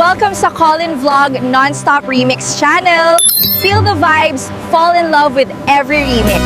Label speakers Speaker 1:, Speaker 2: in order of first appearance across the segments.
Speaker 1: Welcome sa Colin Vlog Non-Stop Remix channel. Feel the vibes, fall in love with every remix.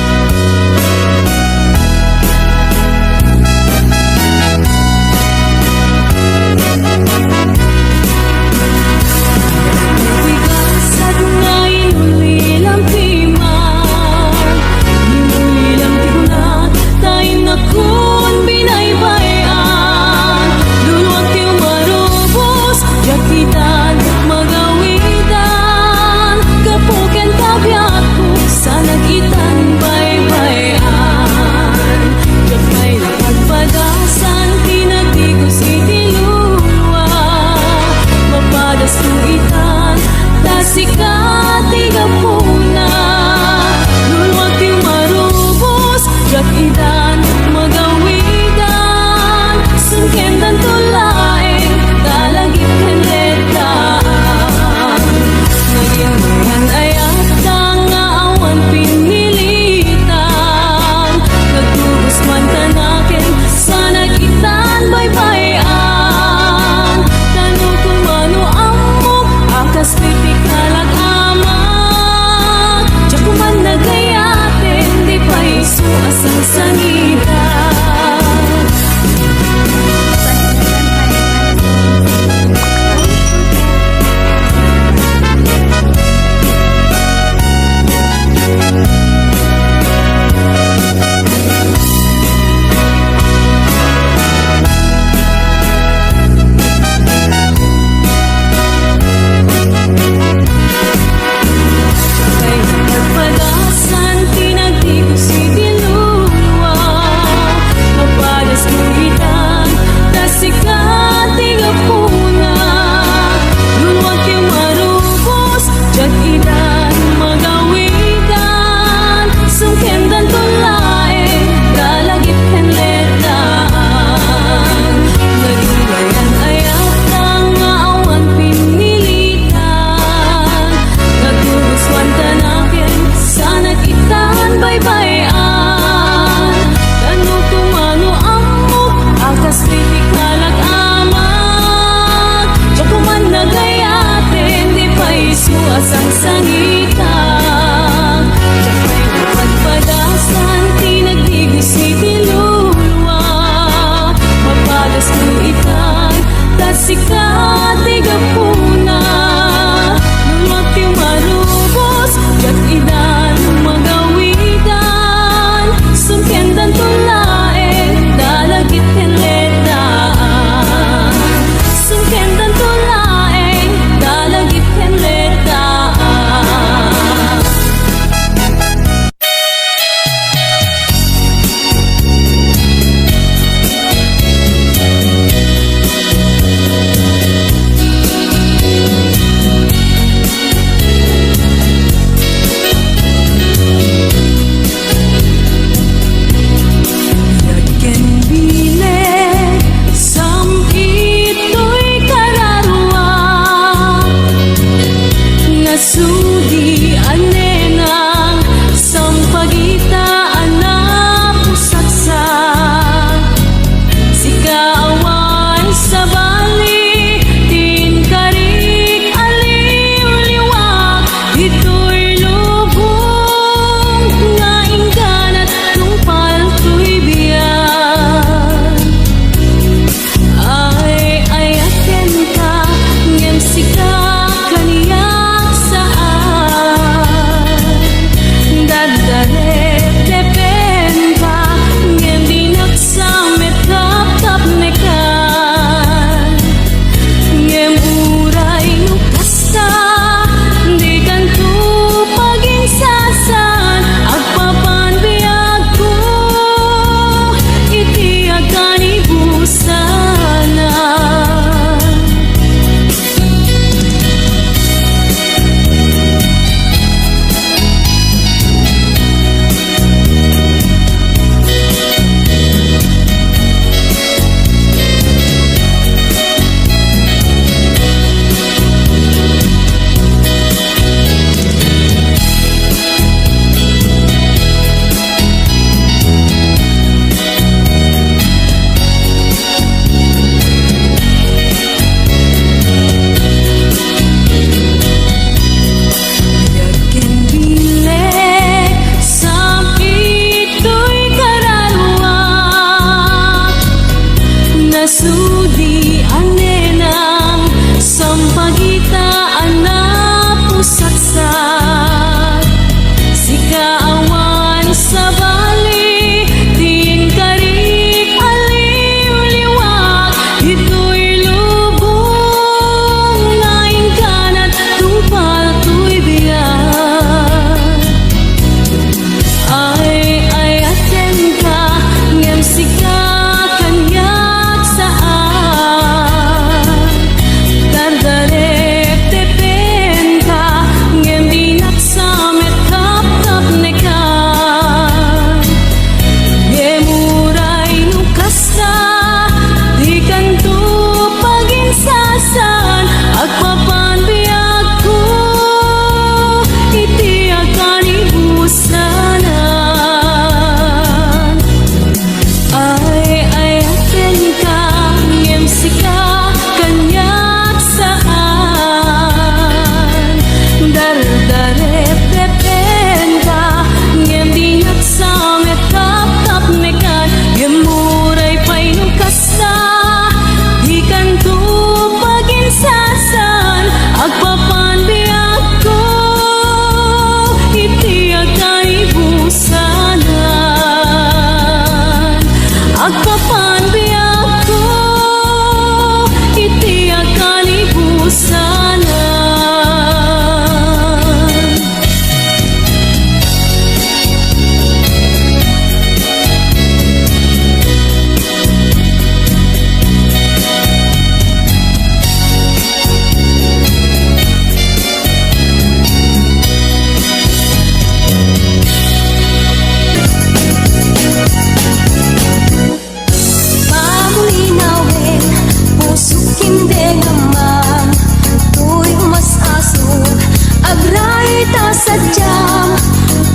Speaker 2: sadyang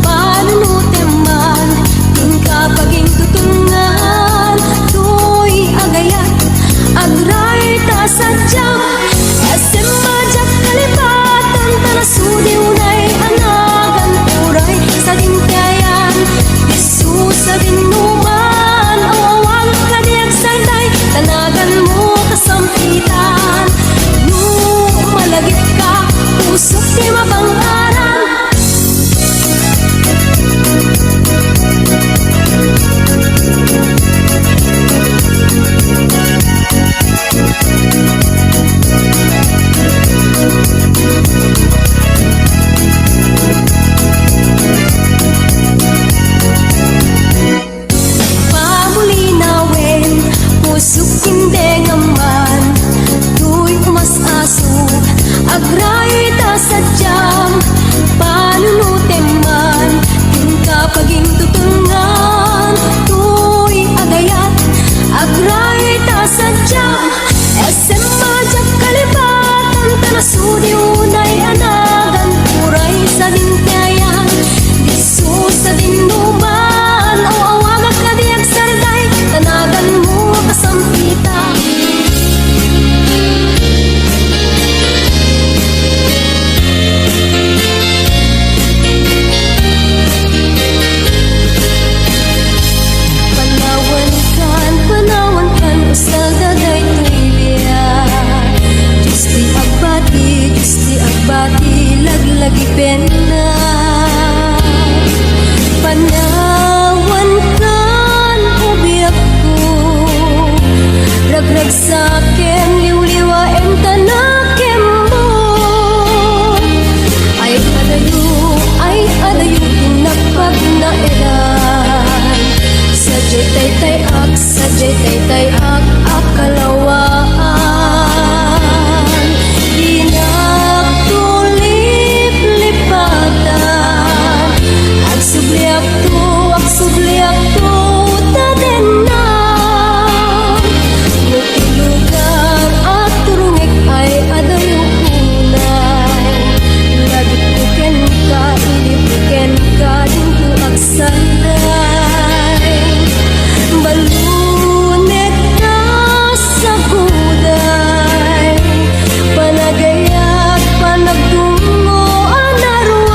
Speaker 2: panunutin man, tingka paging tutungan, tuy agayat, agray ta sadyang, SM majak kalipatan, tanasudi unay anagan, uray sa dinkayan, isu sa dinuman, awang kadiag sanday, tanagan mo kasampitan, no malagip ka, usok di mabangkaran. Pamulinawin, pusok hindi ngaman, tuy umas-aso, agray ta sadyang panunutin man, tingka paging tutungan, tuy agayat, agray ta sadyang, SM majak kalipatan, tanasudi unay anagan, uray sa dinkayan, disu sa dinuman, awawagan kadiag sarday, tanagan mo kasampitan. Panawan kan, usal daday tuibia, Diyos di agbati, laglagi pena. Panawan kan, ubiyak ko, ragrag sakin, liwliwain tanakim mo. Ay adayo, tinapag na eran, sadyay tay ak, akalawaan, dinagtulip lipatan, ak subliak to, tadenan, lugar at turungik ay adayo unay, lagit buken ka, ilibuken ka, dinto ak sanday, balunet ka sa kuday, panagayat, panagtungo, anarway.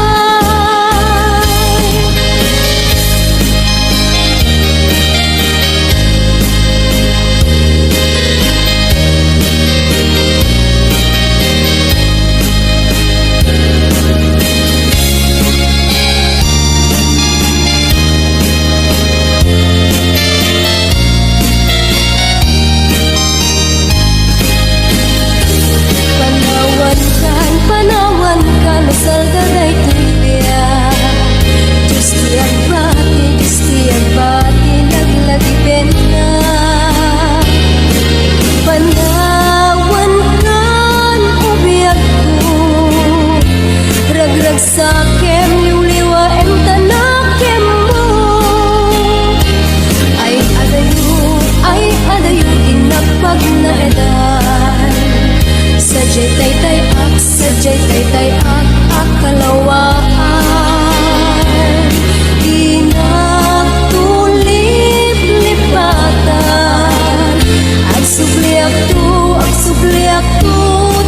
Speaker 2: Panawan kan, usal daday tuibia, Diyos di agbati, laglagi pena. Panawan kan, ubiyak ko, ragrag sakem, liwliwain tanakim mo. Ay adayo, tinapag na edan, sadyay tay ak, akalawaan, dinagtulip lipatan, ak subliak to,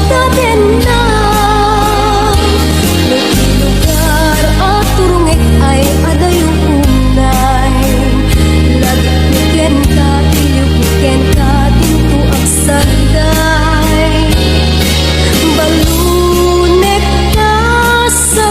Speaker 2: tadenan, lugar at turungik ay adayo unay, lagit buken ka, ilibuken ka, dinto ak sanday, balunet ka sa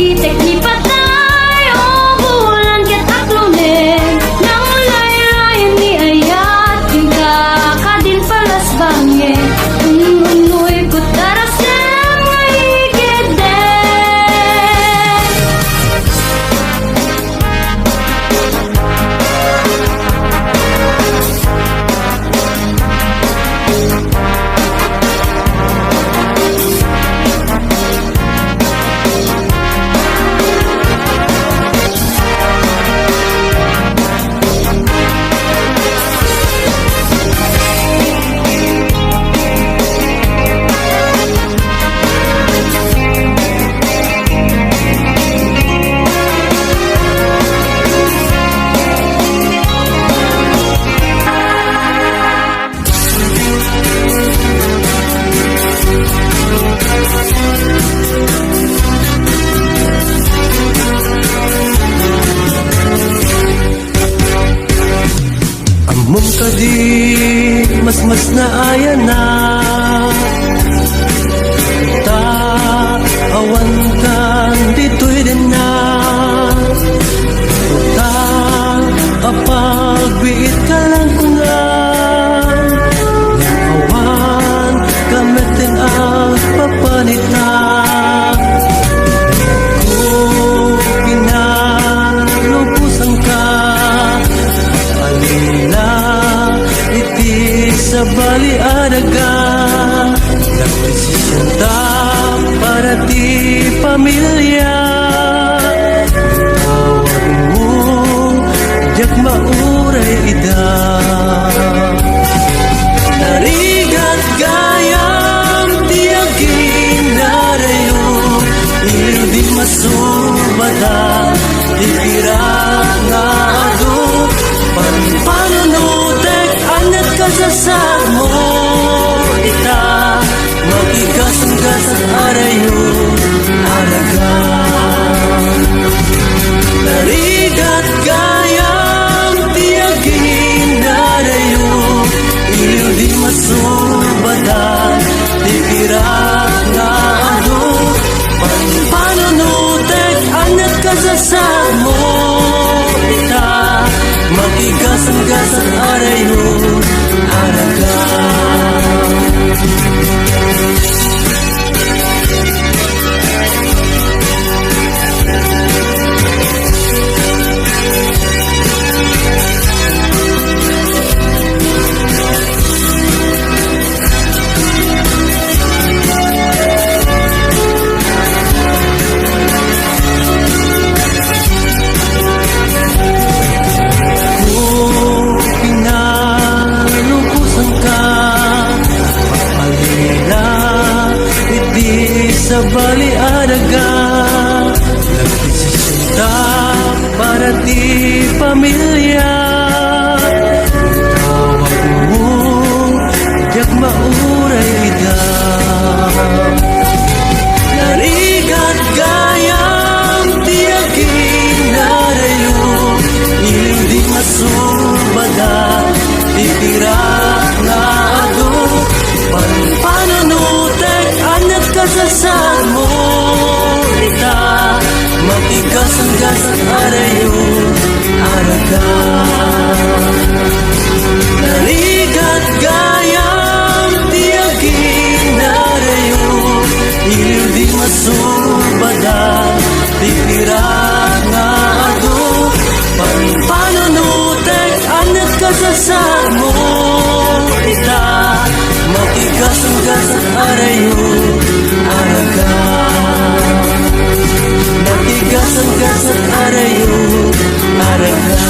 Speaker 2: itek ni patay o bulan ket aklonen nang layrayan ni ayat hingga kadin palas bange unuy kutarasem nga higede.
Speaker 3: Amom kadi mas na ayan na ta awan kan dito'y din na ta kapag biit ka lang kungan awan kamitin ang papanita kung pinalupusan ka alila iti sa balianaga nagdesisyon ta para di pamilya tawag mo diyak mauray ida narigat gayam tiyak ginarayo iliw di masubada ipirat nga ado panunutek anat kasasag mo ita magigasang-gasang arayo alaga narigat gayam tiyagin narayo iliw di masubadan tipirat nga ado panunutek anat kasasag mo ita magigasang-gasang arayo alaga sa balianaga nagdesisyon ta para di pamilya tawag mo diyak mauray ida narigat gayam tiyagin narayo iliw di masubada ipirat nga ado panunutek anat kasasag mo ita magigasang-gasang arayo alaga narigat gayam tiyagin narayo iliw di masubada tipirat nga ado panunutek anat kasasag mo ita magigasang-gasang arayo alaga magigasang-gasang arayo alaga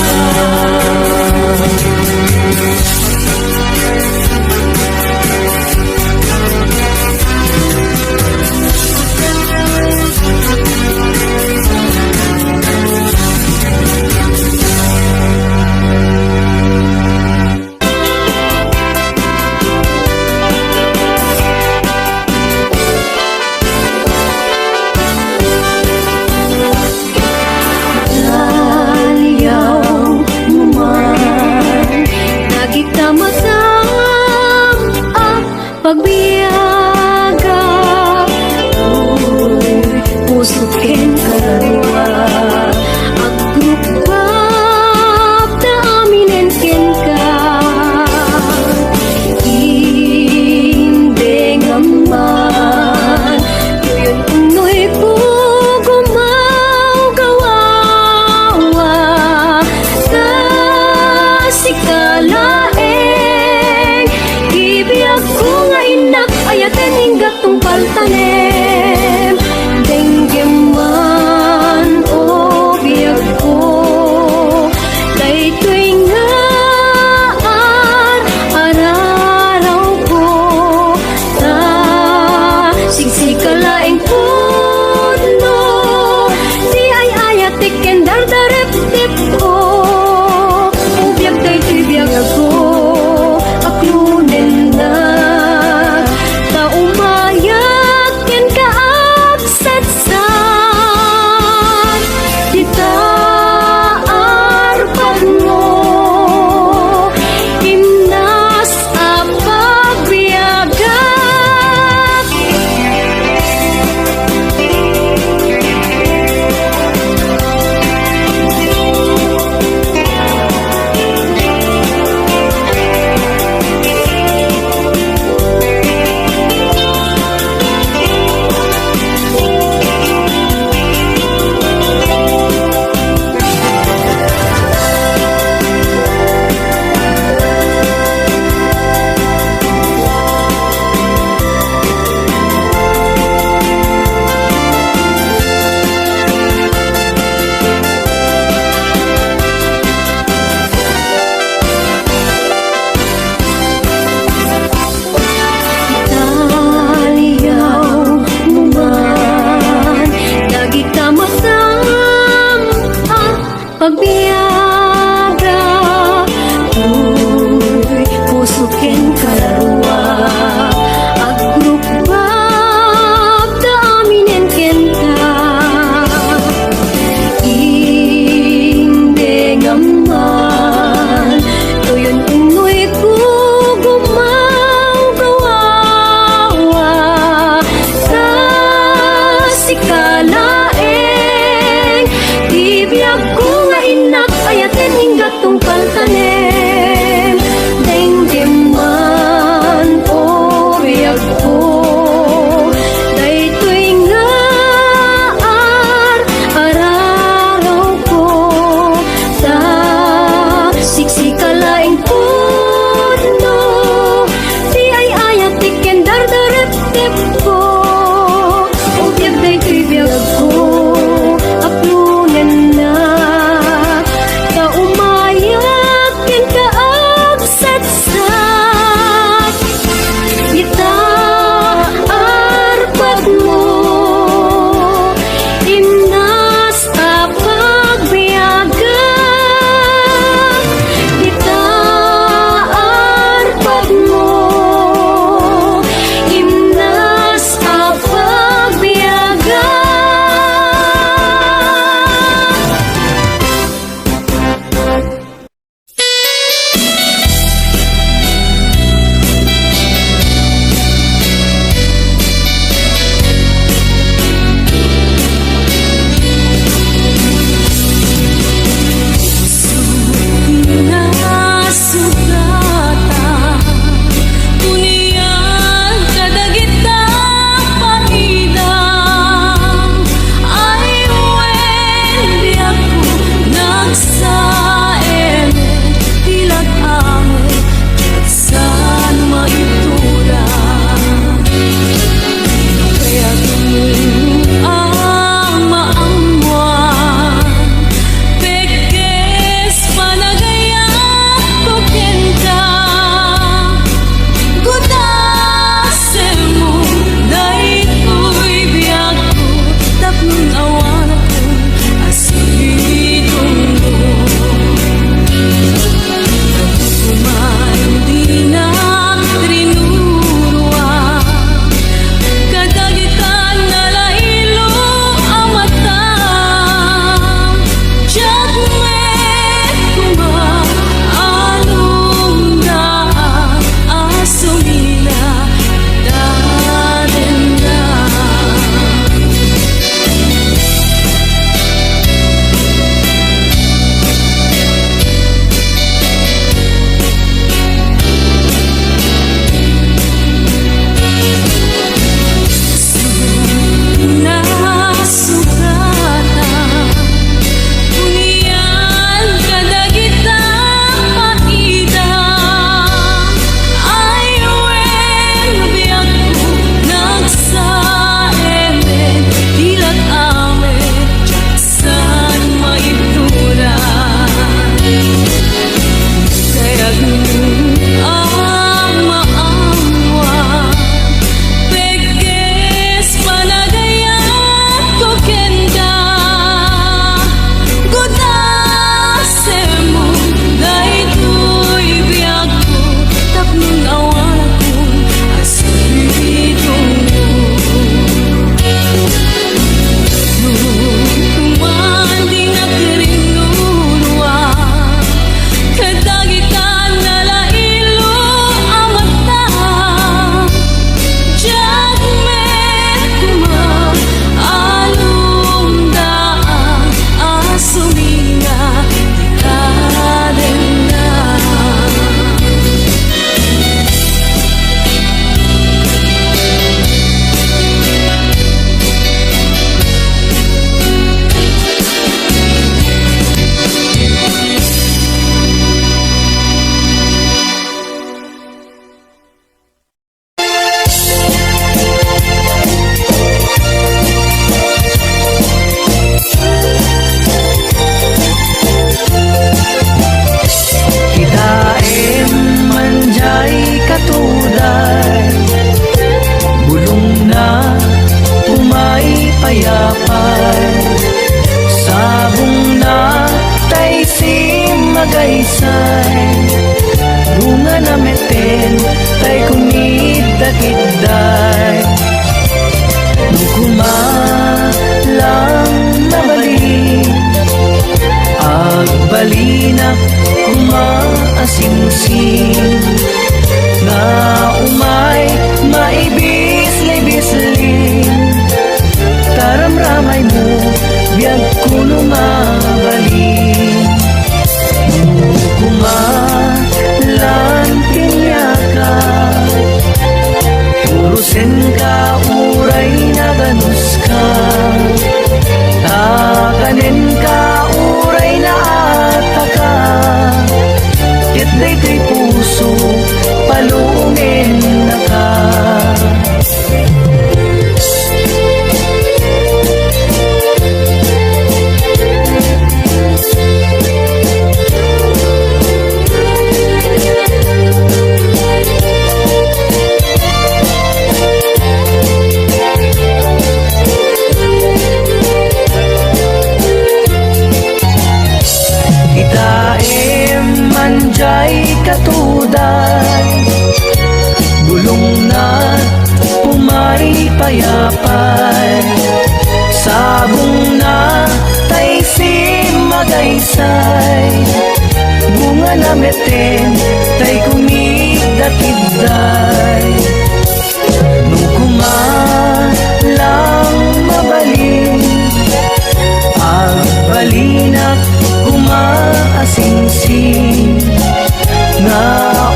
Speaker 2: dardartip ko Ubiyag day tibiyag ako Aklunin na Taumayat yan kaagsatsan Dita arpan mo Himnas apagbiyaga Pagbiyaga Uy, pusukin kalarua Agrupab da aminen kenta Indeng aman Tuyon unoy ko gumaw gawawa Sa sikalaeng Ibiyag ko inak ayaten hingga tungkal tanem Denggeman o biyag ko Daytoy nga araraw ko Sa siksikalaing puno Di ay ayatiken dardarep-tep ko O biyag daytoy biyag ko Aklunan na
Speaker 3: balinak umaasing-sing nga umay maibis-libisling taramramay mo biyag kuno mabalin kumalan pinyaka turusin ka uray na ganus ka takanin ka uray na ataka ket daytoy puso palungin na ka manjay katuday bulong na pumay payapay sabong na tay magaysay bunga na meten tay kumigdakidday nung kumalang mabalin ang balinak umaasing-sing nga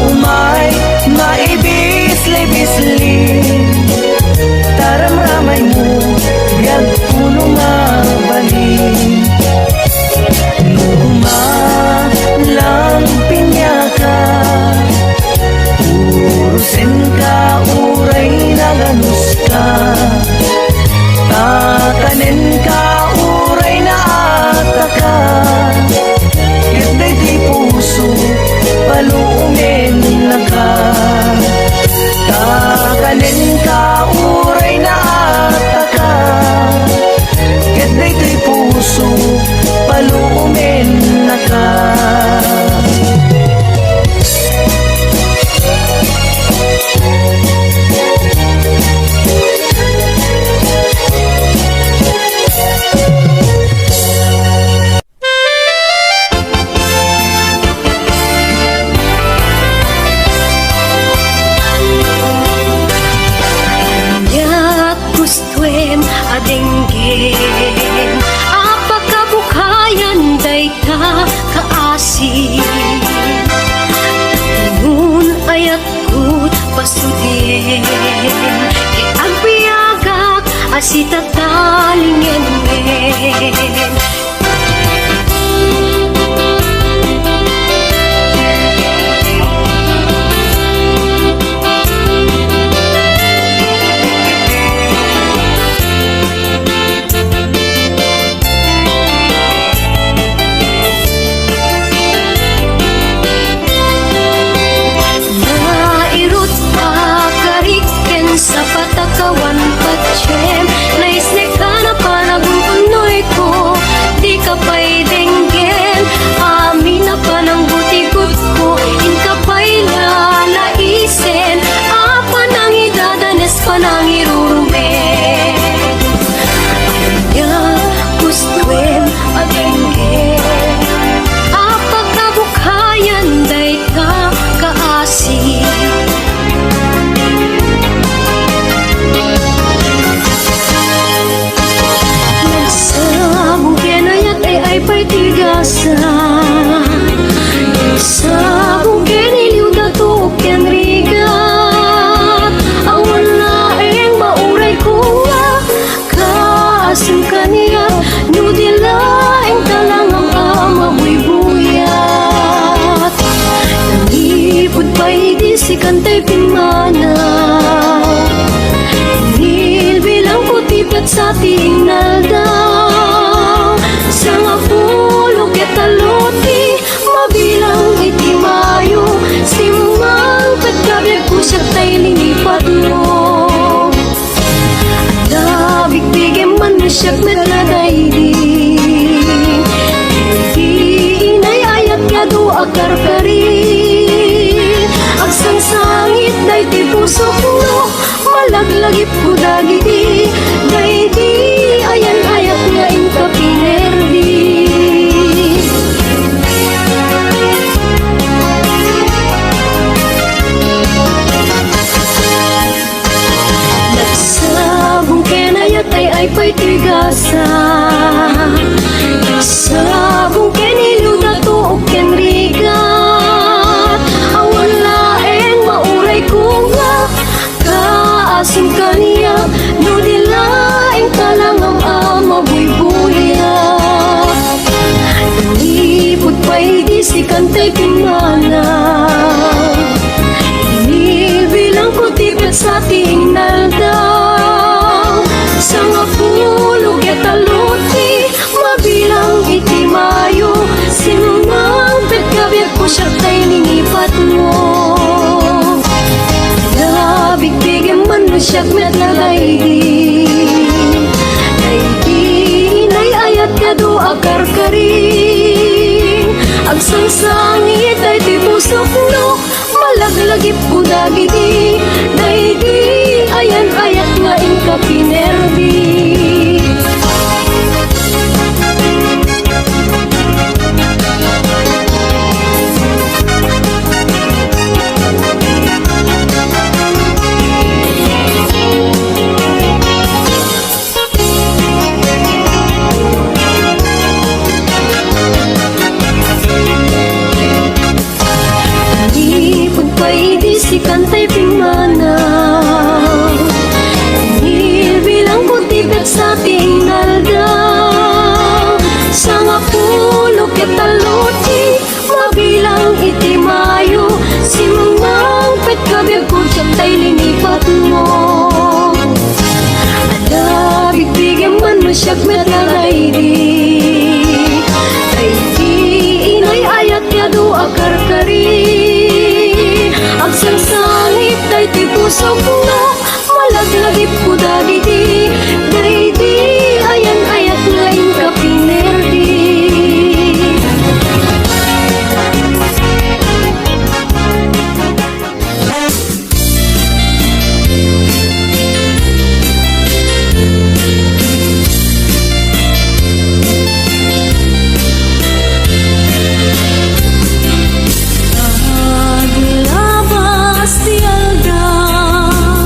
Speaker 3: umay maibis-libisling taramramay mo biyag puno mabalin nung kumalang pinyaka urusin ka uray na ganus ka tatanin ka uray na ataka ket daytoy puso palungin na ka takanin ka uray na ataka ket daytoy puso palungin na ka
Speaker 2: adenggen apakabukayan dayta kaasi ngun ayat kut pasudien ke agbiagak asita talingen sa patakawan patsyem naisne ka na panagunoy ko di ka pa'y denggen amin na panangbutikot ko in ka pa'y lalaisen panang idadanes panang irurumen aya gustuen adenggen apagkabukayan day ka kaasi ay pa'y tigasa sa bugin iliw dato ken rigat awan na eng mauray kuwa kaasim kaniya nudila eng talangang amabuyat nangipod pa'y di si kantay pinmanaw nilbilang putipat sa tingal daw sa nga pulo ketaloti mabilang iti mayo simang pagkabiag ko siya tayo linipat mo dabigbigem man na siya medladaydi inay-ayat nga do akarkari agsang sangit day ti puso ko malaglagip ko dagiti daydi ayan ayat nga inka pinerdi si kantay pimana. Inibilang ko tipid sa tinaldaw. Sa nga pulog at aluti, mabilang iti mayo. Sinungang petkabiag ko siya tay ninipat mo. Nabigbigyan man mo siya met nagaydi. Inay ayat ka do akarkaring. Agsangsangit ay ti pusok no, malaglagip ko dagiti. Daydi ayan ayat nga inka pinerdi. Si kantay pimana. Inibilang ko tipid sa tinaldaw. Sa nga pulog at aluti, mabilang iti mayo. Simang petkabiag ko siya tay linipat mo. Bigbigyan man mo siya met nagaydi. Daydi inay ayat yado akarkari. Agsangsangit ay ti pusok no, malaglagip ko dagiti. Daydi ayan ayat nga inka pinerdi. Paglabas ti aldaw,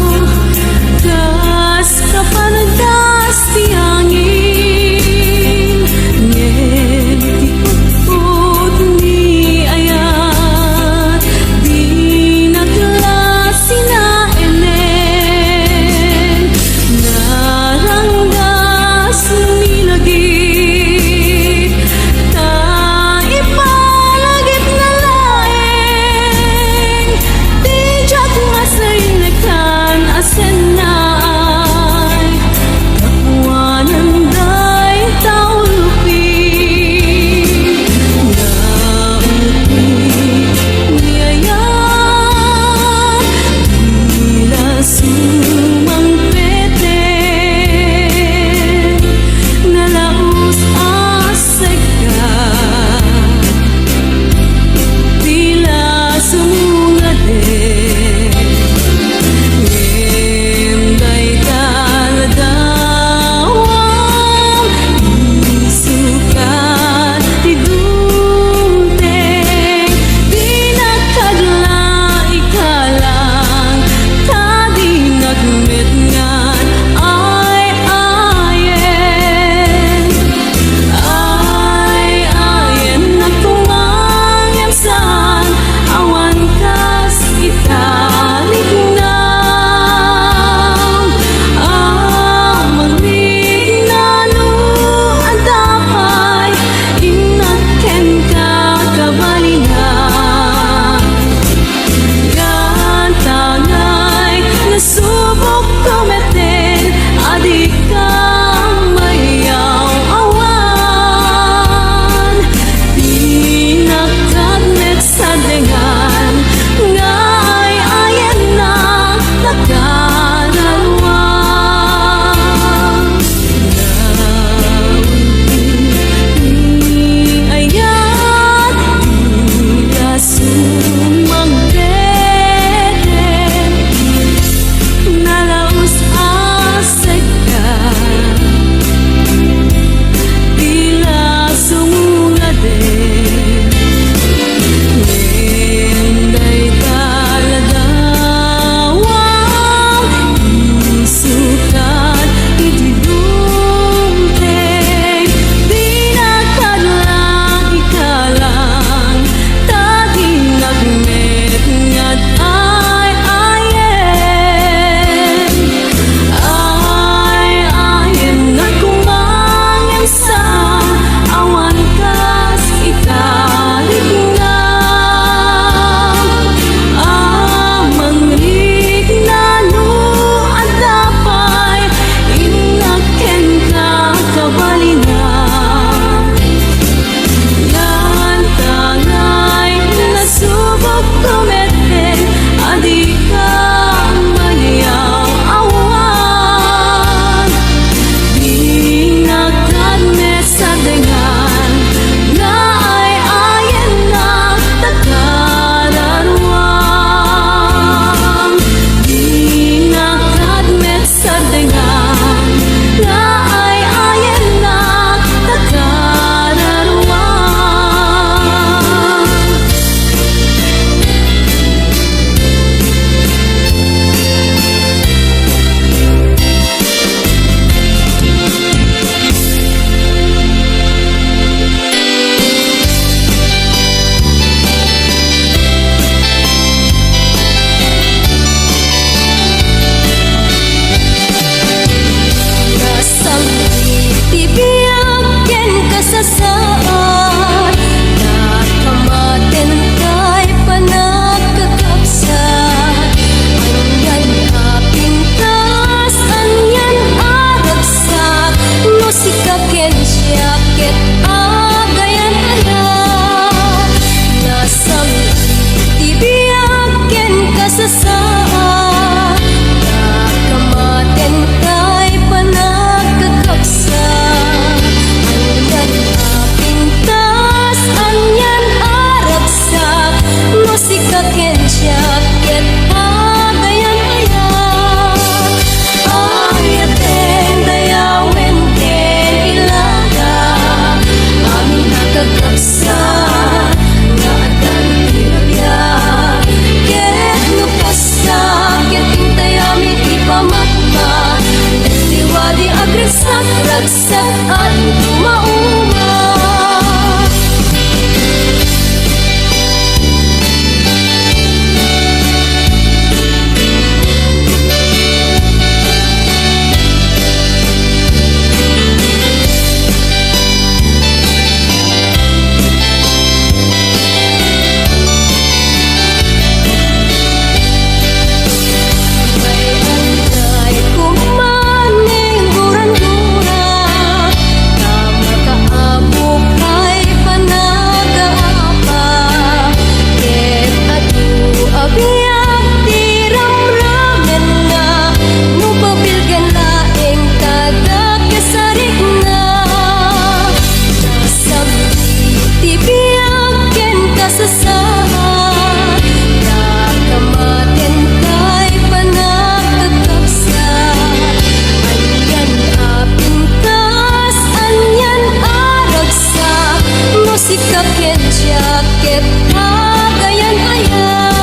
Speaker 2: sikakin jaket pagayan-ayan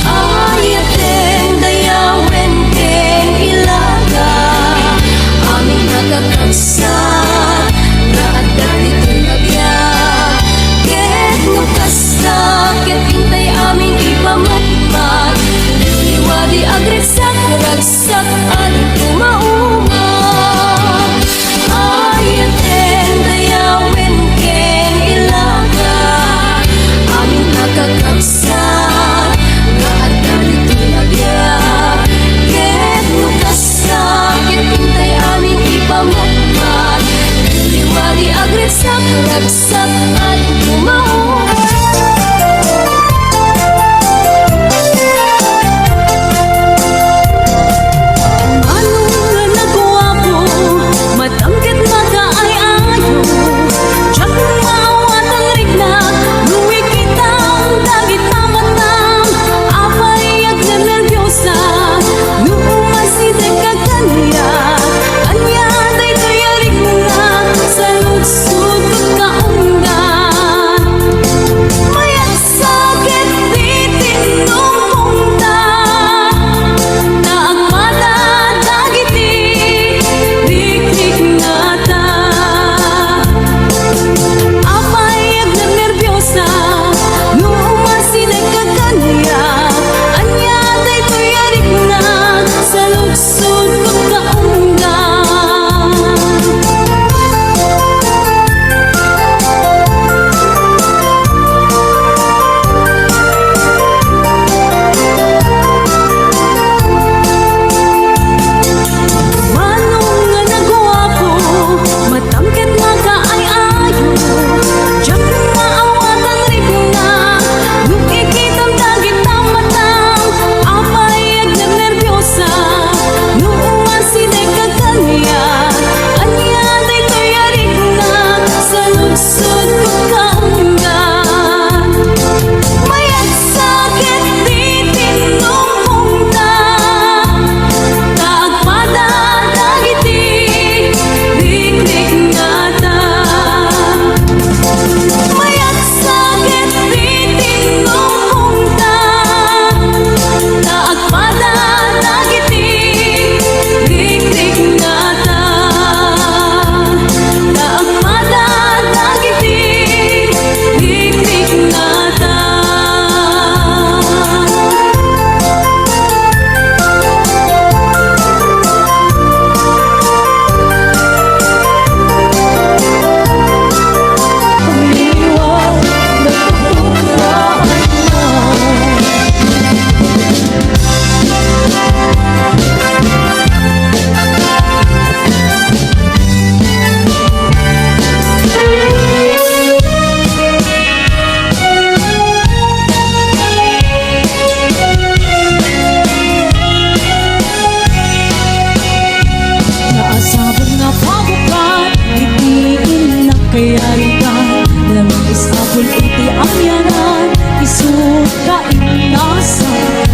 Speaker 2: ayaten dayawen ken ilaga aming nakakagsa na adda dito'y nabiyag ket nukasta ket hintay aming ipamatmat liwadi agresak ragsak aling kumauma ayaten dayawen ken ilaga aming nakakagsa na adda dito'y nabiyag ket nukasta ket hintay aming ipamatmat liwadi agresak ragsak aling kumauma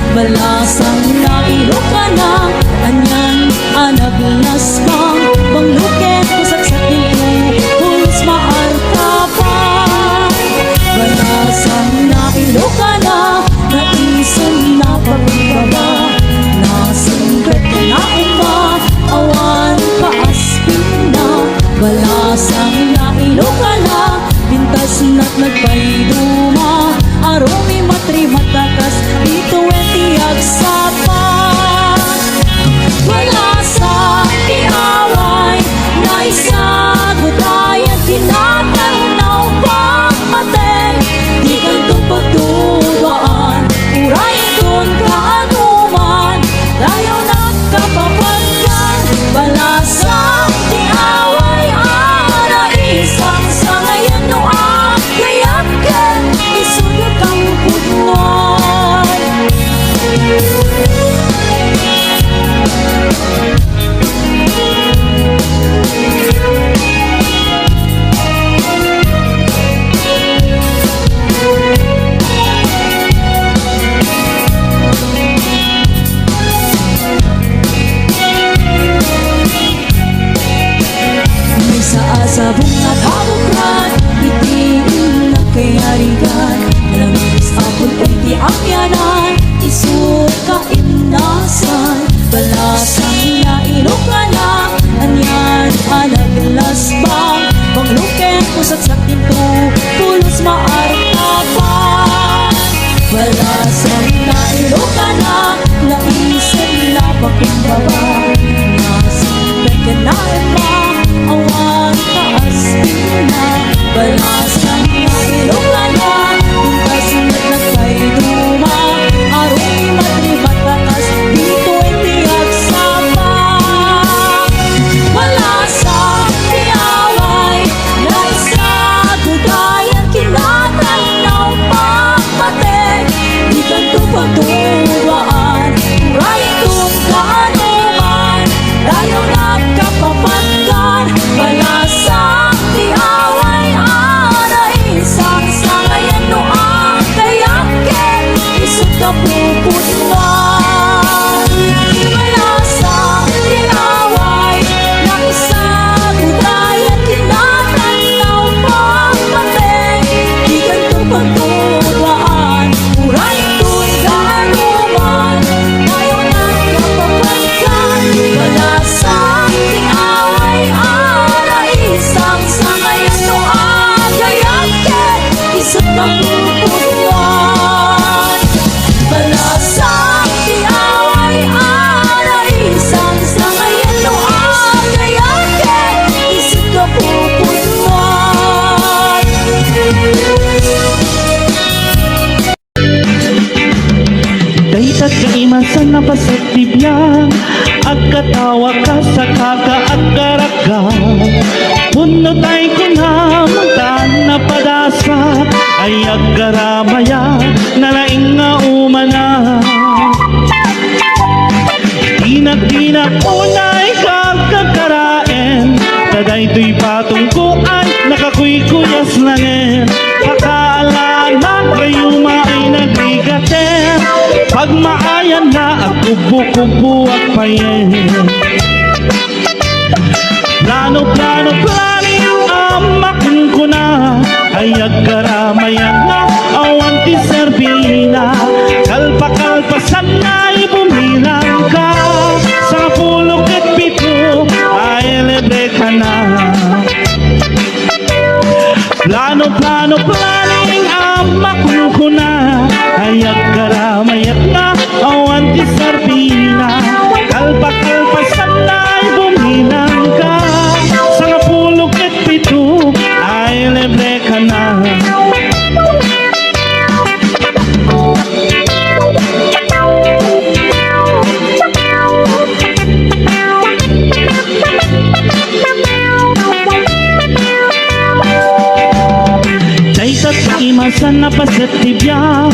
Speaker 4: Balasang na iluka na anyan anaglas kang bangluket kusaksakin puls maarta pa balasang na iluka na naisun na pagbaba nasingkat ka na uma awan paaspin na balasang na iluka na pintas na't nagpaiduma aromi matri matakas dito etiag sapa wala sa iaway na isagot ay at tinatanaw pagmateng di kantong pagtubaan uray doon kaanuman tayo nagkapapagkan wala sa iaway ara isang sa ngayon noa kayakan isunod ang puno isut ka inasan Balasang na inuka na Anyan anaglasbang Pangluken pusat sa tinto Pulos maartapan Balasang na inuka na Laisin na pakumbaba Nasipin ka na iba Awan taas na Balasang na inuka na Untas na nagkay duma Aroy matribat batas Dito ay tiyag sapa Wala sa tiyaway Na isagot ay ang kinatanaw Pagpating Di ganito pagtubaan Uray kung kanuman Tayo nagkapapatkan Wala sa tiyaway Ana isang sangayan no ang kayakin Isot ka puputuan Wala sa tiyaway Na isagot ay ang kinatanaw Pagpating Di ganito pagtubaan Uray kung kanuman Tayo nagkapapatkan Wala sa tiyaway Ana isang sangayan no ang kayakin Isot ka puputuan Wala sa tiyaway Ana isang sangayan no ang kayakin Isot ka puputuan
Speaker 5: Daytat kaimasan na pasagtibyan Agkatawa ka sa kakaagkaraga Puno tay kunhamutan na padasa Ay agkaramaya nalaing nga umana Tinak-tinak unay kagkakaraen Taday to'y patungkuan Nakakuy-kuyas langin Pakaalala kayo ay nagrigaten Pag maayan na at kubo-kubo at payen Plano-plano planing amakun ko na Ay agkaramayan na awan ti Serbina Kalpa-kalpasan na'y bumilang ka Sa pulok at pito ay libre ka na Plano-plano planing amakun ko na Ay agkaramayan na awan ti Serbina Kalpa-kalpasan na'y bumilang ka Sa pulok at pito ay libre ka na Daytat imasan na pasatibya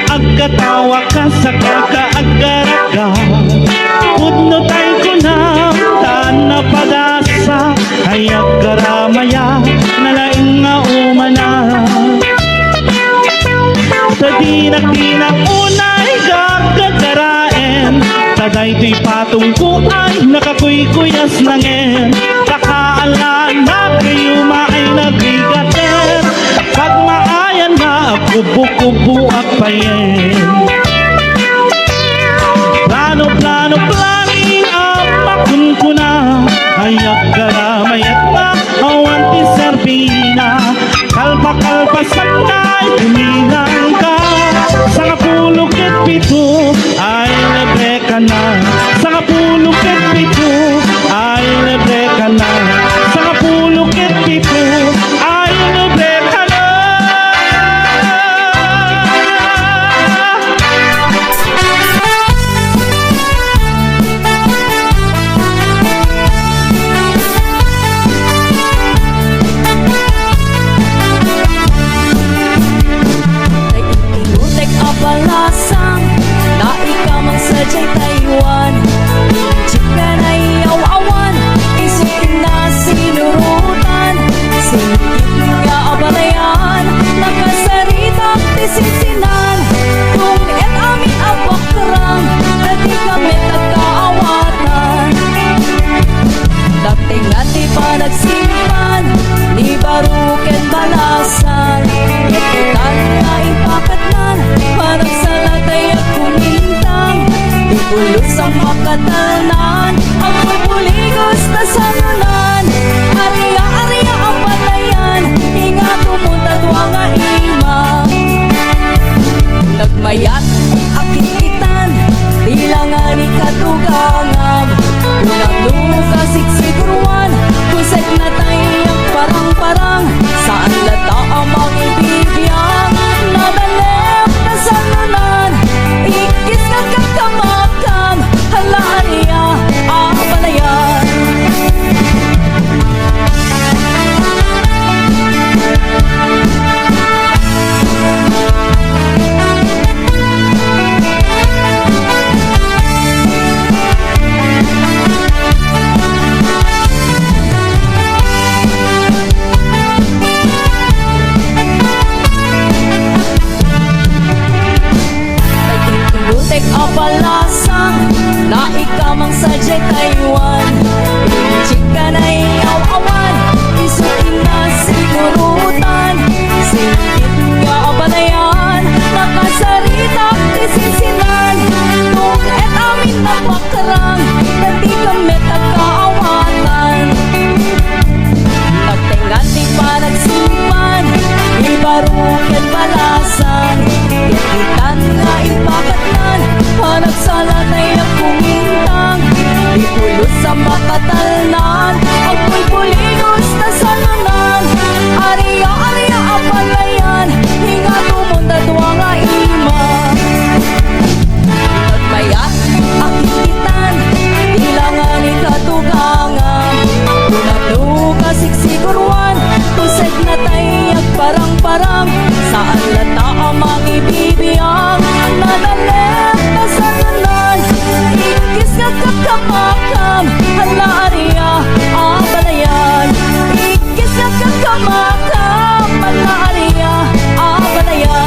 Speaker 5: Agkatawa ka sa kakaagaraga Pudno tay ko na taan na padasa Ay agkaramaya nalaing nga umana Sa dinak-dinak unay gagagaraen Taday to'y patungkuan Nakakuy-kuyas langin Kakaalaan na kayo maay nagrigaten Pag maayan na kubo-kubo at payen Plano-plano planing amakun ko na Ay agkaramayat na awan ti Serbina Kalpa-kalpasan na'y tumilang ka Sa kapulok at pito ay libre ka na Sa kapulok at pito ay libre ka na Sa kapulok at pito ay libre ka na
Speaker 4: Inutek abalasang Na ikamang sadyay Taiwan Chika na iaw-awan Isukin na sinurutan Sinigit nga abalayan Nakasarita tisisinan Kung et amin abakrang At di kami nagkaawatan Dating at di pa nagsimpan Ni baruken balasan Ikutan na ipakatnan Parang sa latay at kunin Ipulos sa makatalnan, ako'y puligos na sanunan. Ariya-ariya ang patayan, hinga tumunta tuwa nga ima. Nagmayat akitan, bilangan ikatugangan. Unang luka siksiguruan, kusek na tayang parang-parang. Saan lata ang mga ibibiyang, nabalep na sanunan. Ikis na kakamakam, halaan niya ang palayan. Butek apalasang na ikamang sadyay Taiwan. Chika na iyaw-awan, isukin na sigurutan. Singit nga abanayan, nakasarita isinsinan. Nung et amin na pakarang, nandi kami tagkaawatan. Nagtingati pa nagsimpan, ibarukin balasan. Yakitan nga ipakatnan, panagsalat ay kumintang. Ipulos sa makatalnan, ako'y puligos na salunan. Ariya-ariya ang palayan, hinga tumunta tuwa nga ima. Nagmayat akitan, bilangan ikatugangan. Tunag-luka siksiguruan, tuseg na tayag parang-parang. Saan lata ang mga ibibiyang, nadalep na sanunan. Ikis na kakamakam, halaan niya ang balayan. Ikis na kakamakam, halaan niya ang balayan.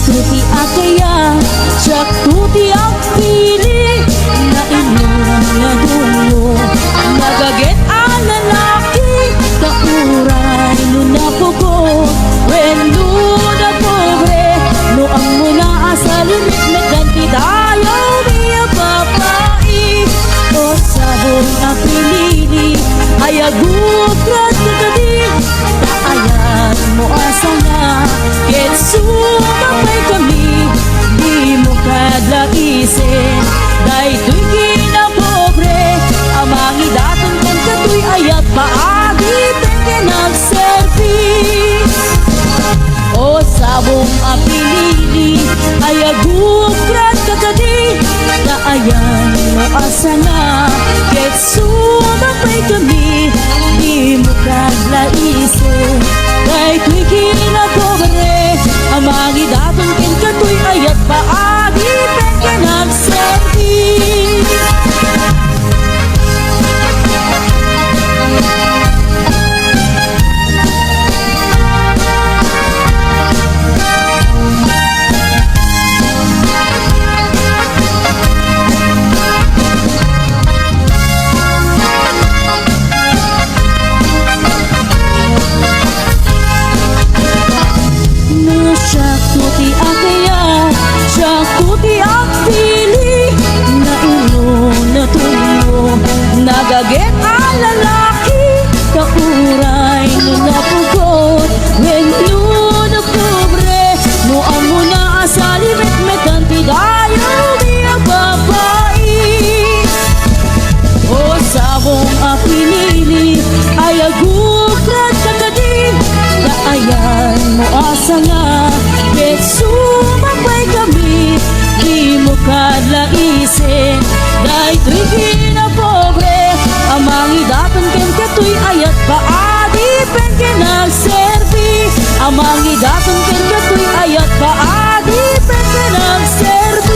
Speaker 2: Tuti akaya, siyak tuti ang pili na inyong nadungo. Nagaget ang lalaki, kauray lunapugo. When na pobre, no ang muna sa limit na ganti dayaw niya papai. O sabong na pinili, ay agugrat na gadi. Taayan mo asa nga, ketsu mapay kami, di mo kadlaisin. Dahil to'y kinapobre, amang idatong kan kato'y ayat paagi pwede nagservis. O sabong apilili, ay agugrat kagadi. Taayan mo asa nga, ketsu mapay kami, di mo kadlaisin. Dahil to'y kinapobre, amang idatong kan kato'y ayat paagi pwede nagservis. Siyak tuti akaya, siyak tuti ang pili na ulo na tungo. Nagaget ang lalaki, kauray no napugot. When na pobre, no ang muna sa limit may kanti dayaw niya babae. O sabong apinili, ay agugrat kagadi. Daayan mo asa nga, ketsu mapay kami, di mo kadlaisin. Dahil to'y kinapobre, amang idaton ken kato'y ayat paadi pwede nagservis. Amang idaton ken kato'y ayat paadi pwede nagservis.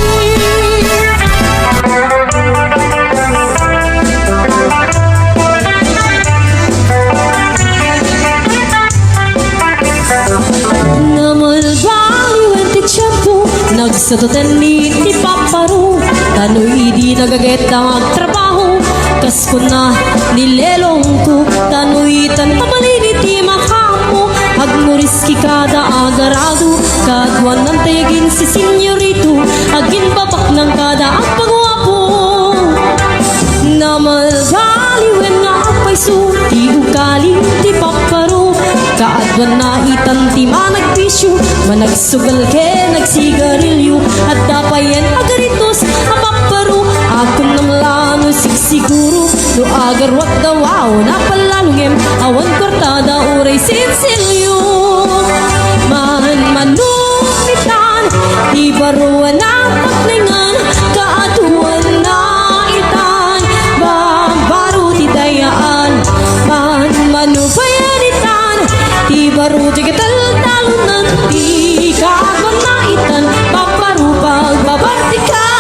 Speaker 2: Nagsatutan ni paparo, tano'y di nagaget ang trabaho. kas ko na nilelong ko tanuitan pamaliniti makamo agmuriski kada agarado kadwan ng tayagin si senyorito agin babak ng kada ang pagwapo na malgaliwen nga apay so ti ukaling ti paparo kaadwan na itan ti managpisyo managsugal ke nagsigarilyo at dapayan agaritos ang paparo akon namlano siguro no agarwat dawaw na palalungem awan kortada uray sinsilyo manumitan ibaruan ang paklingan kaatuan na itan bambaro ti dayaan manupayanitan ibaru tigatal talunan di kaagwan na itan paparu pagbabartikan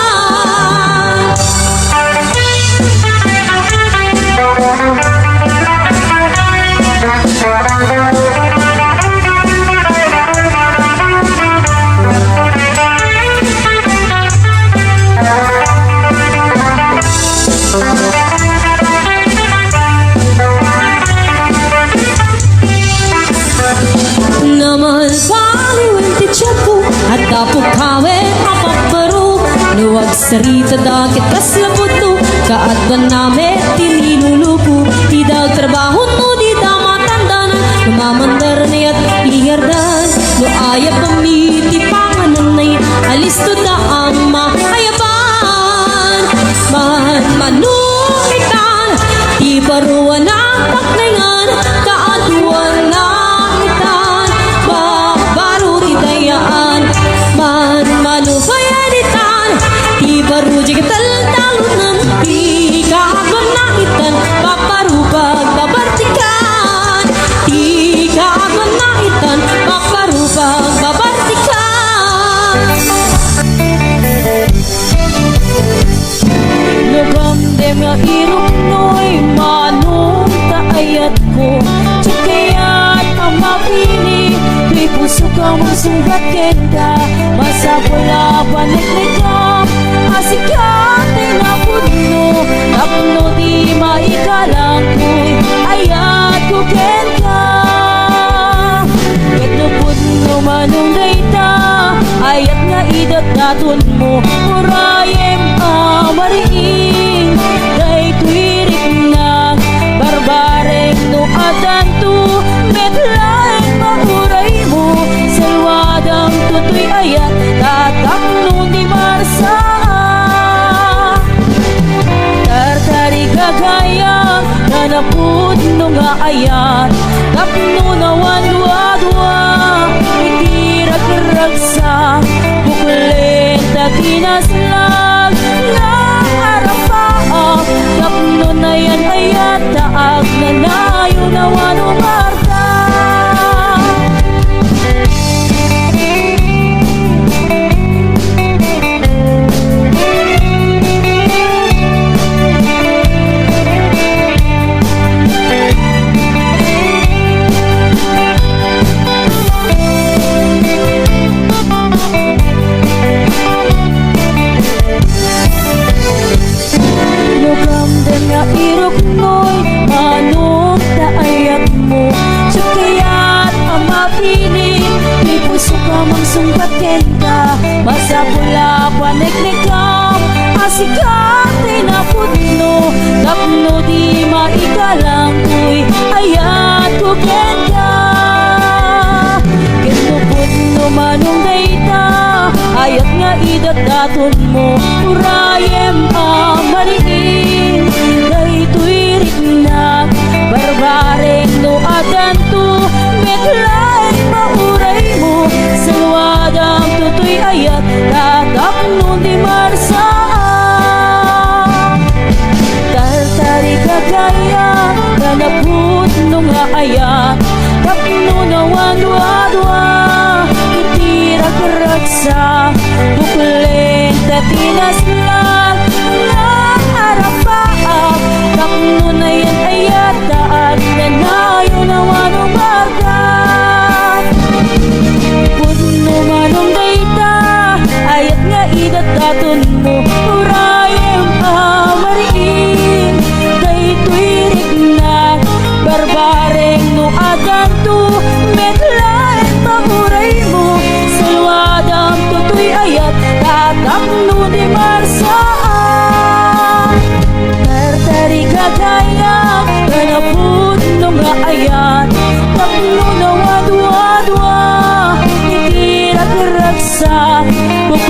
Speaker 2: naman baliwen ti tiyapo at tapok kawe mapaparo luwag sarita dakit kas laputo kaadwan name tininulupo tidak trabaho no di damatandanan lumamandar niya't ihardan no ayap pamiti pangananay alis to da ama ayaban manumitan di baruan ang paklingan kaadwan na manupayanitan ibaru jigatal talunan di kaagwan na itan paparupag babartikan di kaagwan na itan paparupag babartikan
Speaker 4: Nagamdem nga irok no'y manong kaayat ko Tsukayat ang mapili Di puso ka masunggat kenda Masapula paniknikam Asikate na puno Tapno di maikalang ko'y ayat ko kenda Ket no puno manong dayta Ayat nga idat naton mo Murayem amariin Day tuwirik na Barbareng no adanto Medlaeng mauray mo Salwadang tutoy ayat Tatak no di marsa Tartari kagayang Nanapud no nga ayat Tapno nawan dua-dua Itirag-ragsa Buklen takinaslag Lang arapaak Tapno na yan ayat Taag na nayo nawan umarta Nagamdem nga irok no'y manong kaayat mo Tsukayat ang mapili Di puso ka mangsungkat kenda Masapula paniknikam Asikate na putno Tapno di maikalang ko'y ayat ko kenda Kendo putno manong dayta Ayat nga idat daton mo Urayem amariin Day tuwirik na Barbareng no adanto Medlaeng mauray mo Salwadang tutoy ayat Tatap no di marsa Tartari kagaya Nanaput no nga ayat Tapno nawan dua-dua Itirag-ragsa Buklen tatinaslag Lang arapaak Tapno na yan ayat Taag na nayo nawan umagat Puno manong dayta Ayat nga idat daton mo Urayem amariin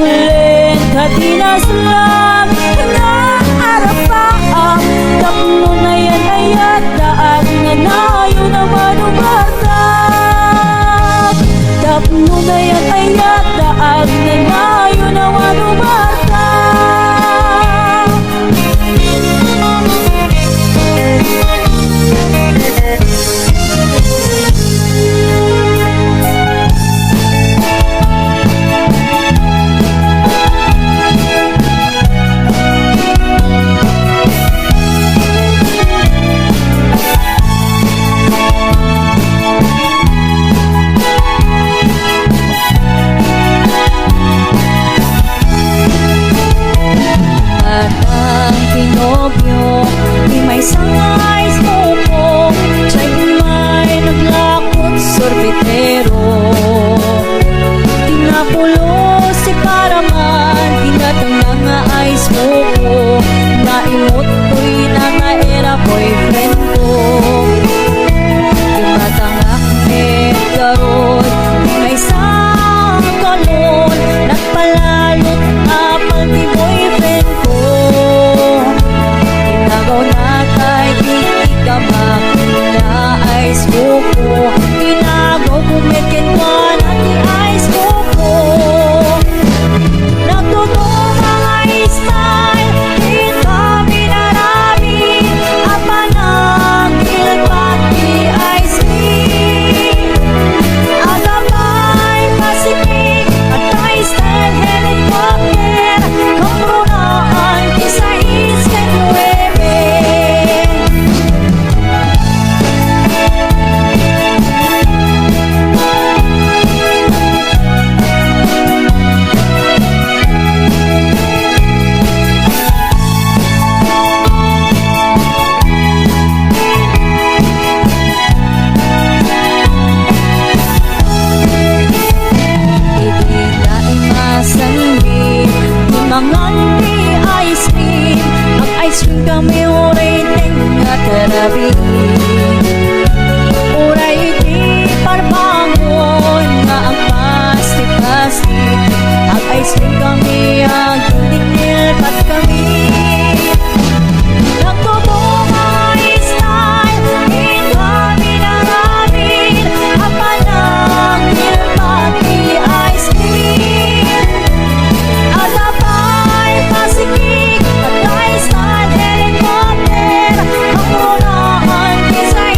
Speaker 4: Ulen katinas lang nga arapaang tapno na yan ayat daag nga nayo naman umartag tapno na yan ayat daag nga nayo naman umartag. At ang Pinokyo, di may sangay sumupong, siya'y may naglakot sorbetero. Tinapulo si Paraman, tinatang nga ay sumuko, naimot ko'y nangaera boyfriend ko. Tumatangak garot, di may sangkalon, nagpalalot apal di boyfriend ko. Tinagaw na kay kikikamak na ice buko, tinagaw kumikin ka na ni ice buko. Nagtutong mga style, di kami narami, apa nagil pati ice cream. Agapay Pacific, at ay style helicopter, kamunaan kisa isket nuebe. Itiglaing masanggit, di mangan di ice cream, ang ice cream kami uray nga terapi. Uray di parbangon nga ang plastic-plastic, ang ice cream kami ang nilpat kami. Nagtutong mga style, di kami naramin, apa nagilpat di ice cream. Agapay Pacific, at ay style helicopter, kamunaan kisa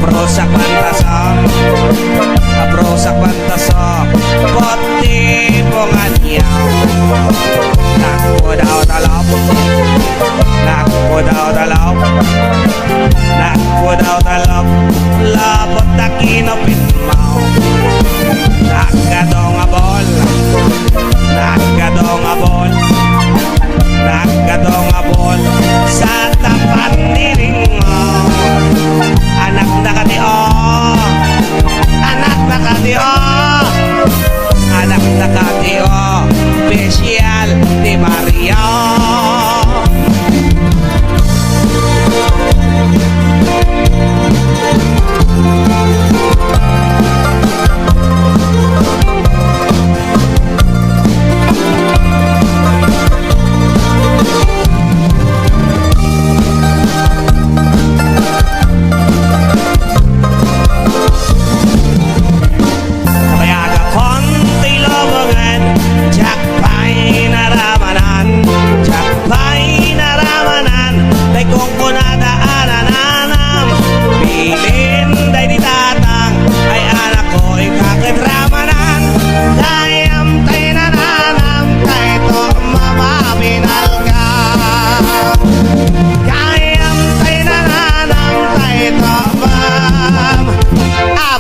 Speaker 3: Abrosak bantaso, abrosak bantaso, poti ponganyaw. Nakpo daw talop, nakpo daw talop, nakpo daw talop, labot na kinopin mo. Nakadong abol, nakadong abol, nakadong abol, sa tapat niling mo. Anak na katio, anak na katio, anak na katio, special ni Maria.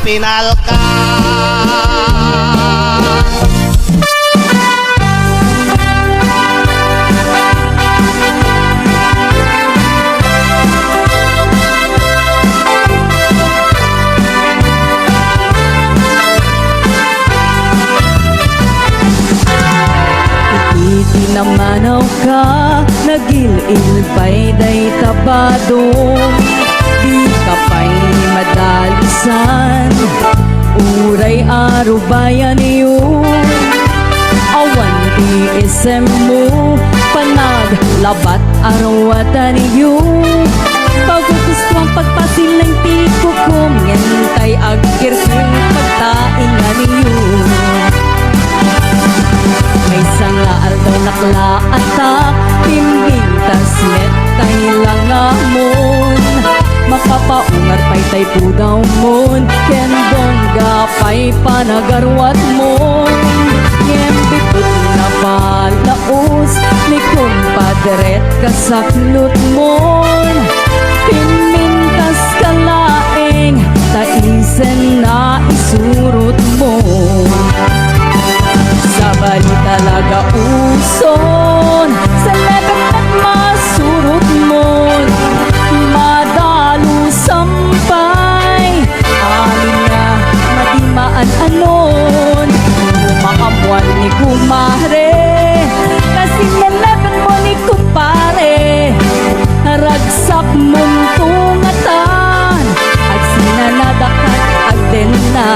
Speaker 3: Pinal ka.
Speaker 4: Itinamanaw ka, nagil-il pa'y day tabadong. Di ka pa'y madalisan, uray arubayan yun. Awan di isem mo, panaglabat arawatan yun. Pagugusto ang pagpasilang tiko kong ngentay agkirking pagtaingan yun. May sangaal daw naklaatak, pimbintas metay lang amon. Makapaungar pa'y tay pudaw mon, ken bongga pa'y panagarwat mon. Ngembitut na balaos, ni kumpadret kasaklot mon. Pimintas kalaeng, taisen na isurot mo. Sa bali talaga uson, sa lepet at masurot mon. Madalo sampay, amin na madimaan anon. Umakamuan ni kumare, kasi nilepet mo ni kumpare. Ragsak mong tungatan, at sinanadakat agden na.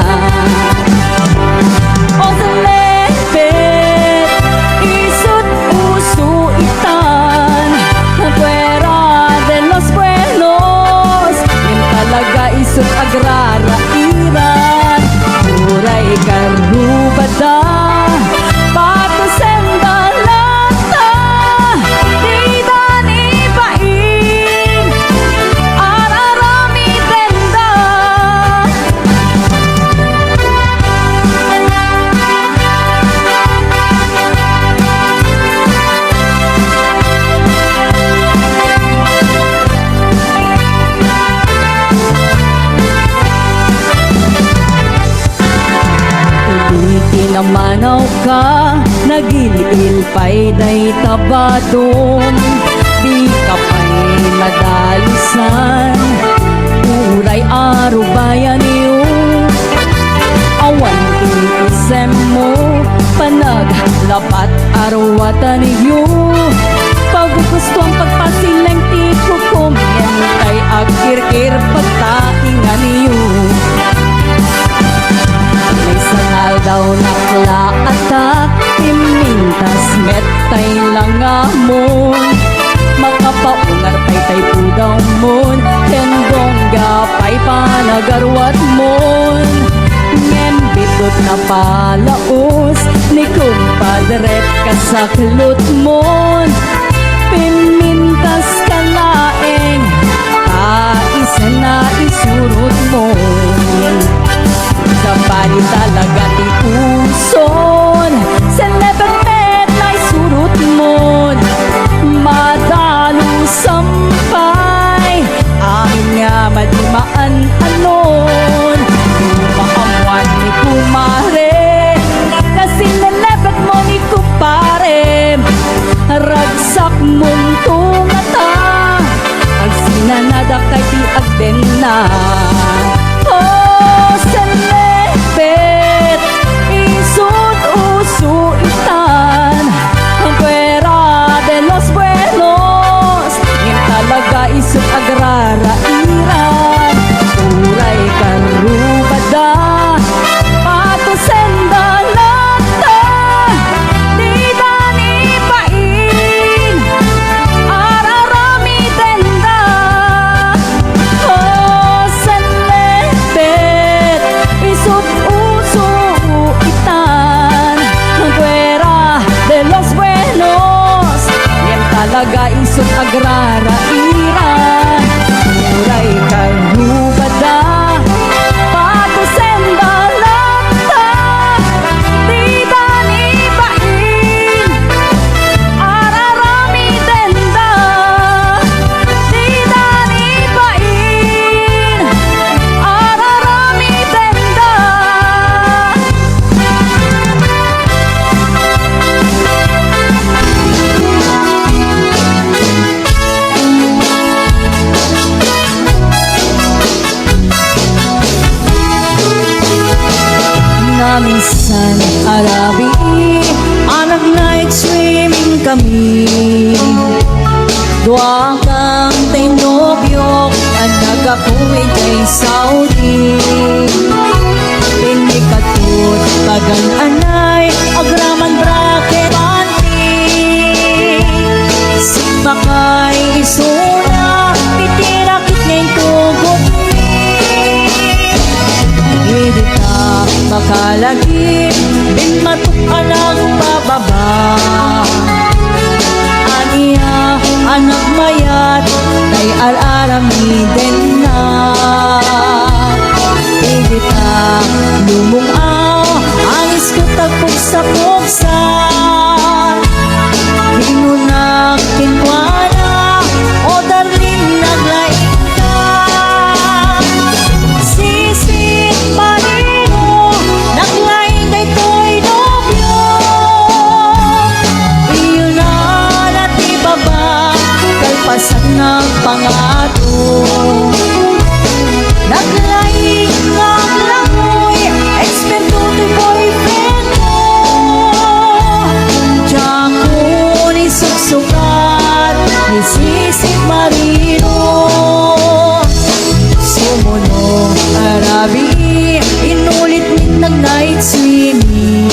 Speaker 4: O sa lepet, isut uso itan, Fuera de los buenos, yan talaga isut agrarairan. Uray karubada, pato sendalata, di dan ibain, ararami tenda. Itinamanaw ka, nagil-il pa'y day tabadong. Di ka pa'y madalisan, uray arubayan yun. Awan isem mo, panaglapat arwatan yun. Pagugusto ang pagpasilang tiko kong ngentay agkirkir pagtaingan yun. May sangal daw naklaatak, pimintas metay lang amon. Makapaungar pa'y tay pudaw mon, ken bongga pa'y panagarwat mon. Ngembitut na palaos, ni kumpadret kasaklot mon. Pimintas kalaeng, kaisa na isurot mo. maan-anon Lumaamuan ni kumare Kasi nalabag mo ni kumpare Ragsak mong tungata Ang sinanada kay di agden na Oh, selebet Isut usu itan Ang pera de los buenos Yung talaga isut agrarairan Uray karubada Patusenda lata Di ba ni pain Ararami tenda Oh, selebet Isut usu itan Ang pera de los buenos Yan talaga isut agrarairan Uray karubada Patusenda lata Di ba ni pain Ararami tenda Di ba ni pain Ararami tenda Minsan arabi anak night swimming kami Dua kang tinobyok anak ako'y kay Saudi Pinikatut bagan anay agraman bracket panty Simakay isuna pitirakit ngayon tugot Hidita makalagi Bin matuk anak bababa Aniya anak mayat Tay al-arami din na Hidita lumungaw Ang iskutag pugsa-pugsa Hinunak kinwana O darling naglain ka Sisi Marino Naglain kay to'y nobyo Iyo na nati baba Kalpasan ng pangato Naglain ng langoy Eksperto to'y boyfriend mo Diyan ko ni suksukat Ni Sisi Marino Sumuno arabi Inulit min ng night swimming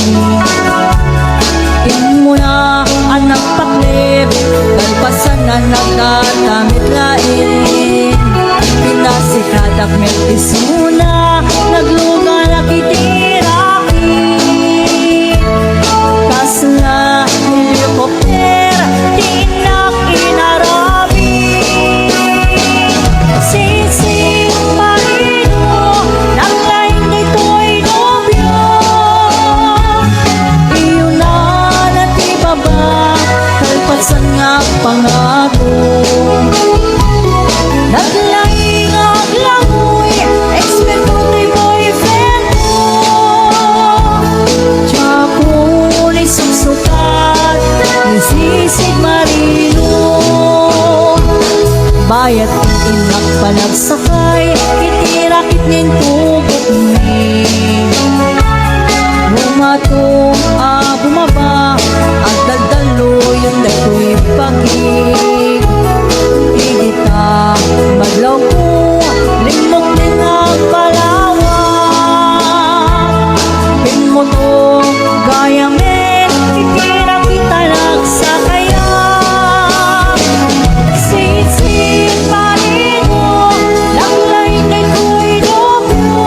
Speaker 4: In mo na anak paklip Kalpasan na nagkatamit lain Pinasikadak meltisuna Nagluga na kitiraki Kasla helikopter Tinak inarabi Sisi Marino Naglain kay to'y nobyo Iyo na nati baba Kalpasan nga pangako Naglain ang langoy Eksperto to'y boyfriend mo Tsako ni suksukat Ni Sisi Marino Bayat ang inak panagsakay Itirakit nin tubok ni Bumatong bumaba Ang daldalo yung dato'y pagig Higita maglaw ko Limok din ang palawa Pinmoto gaya men Itirakita nagsakaya Sisi Marino Naglain kay to'y nobyo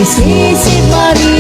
Speaker 4: Sisi Maria